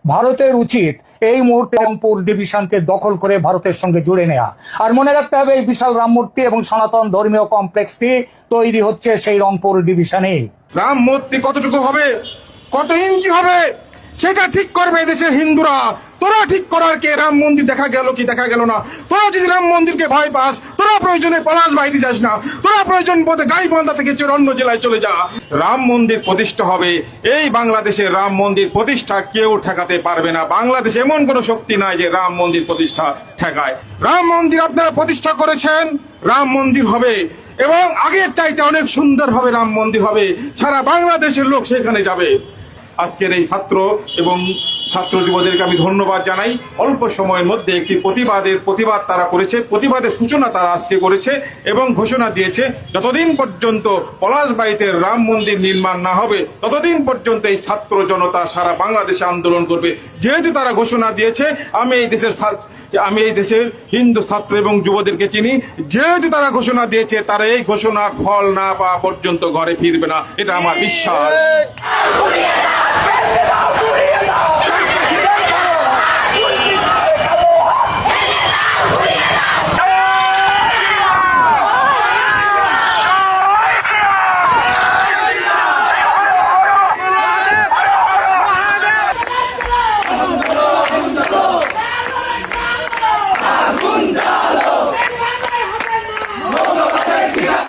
ভারতের উচিত এই মুহূর্তে রংপুর ডিভিশনকে দখল করে ভারতের সঙ্গে জুড়ে নেওয়া। আর মনে রাখতে হবে, এই বিশাল রাম মূর্তি এবং সনাতন ধর্মীয় কমপ্লেক্সটি তৈরি হচ্ছে সেই রংপুর ডিভিশনে। রাম মূর্তি কতটুকু হবে, কত ইঞ্চি হবে, সেটা ঠিক করবে দেশের হিন্দুরা। তোরা ঠিক করার কে? রাম মন্দির দেখা গেল কি দেখা গেল না? তোরা যদি রাম মন্দিরকে ভয় পাস, তোরা প্রয়োজনে পলাশ বাহিতে যাস না, তোরা প্রয়োজন বোধে গাইবান্ধা থেকে অন্য জেলায় চলে যা। রাম মন্দির প্রতিষ্ঠা হবে, এই বাংলাদেশে রাম মন্দির প্রতিষ্ঠা কেউ ঠেকাতে পারবে না। বাংলাদেশে এমন কোনো শক্তি নাই যে রাম মন্দির প্রতিষ্ঠা ঠেকায়। রাম মন্দির আপনারা প্রতিষ্ঠা করেছেন, রাম মন্দির হবে এবং আগের চাইতে অনেক সুন্দরভাবে রাম মন্দির হবে। সারা বাংলাদেশের লোক সেখানে যাবে। আজকের এই ছাত্র এবং ছাত্র যুবদেরকে আমি ধন্যবাদ জানাই। অল্প সময়ের মধ্যে একটি প্রতিবাদ তারা করেছে, প্রতিবাদের সূচনা তারা আজকে করেছে এবং ঘোষণা দিয়েছে যতদিন পর্যন্ত পলাশবাড়ীতে রাম মন্দির নির্মাণ না হবে ততদিন পর্যন্ত এই ছাত্র জনতা সারা বাংলাদেশে আন্দোলন করবে। যেহেতু তারা ঘোষণা দিয়েছে, আমি এই দেশের হিন্দু ছাত্র এবং যুবদেরকে চিনি, যেহেতু তারা ঘোষণা দিয়েছে, তারা এই ঘোষণার ফল না পাওয়া পর্যন্ত ঘরে ফিরবে না, এটা আমার বিশ্বাস।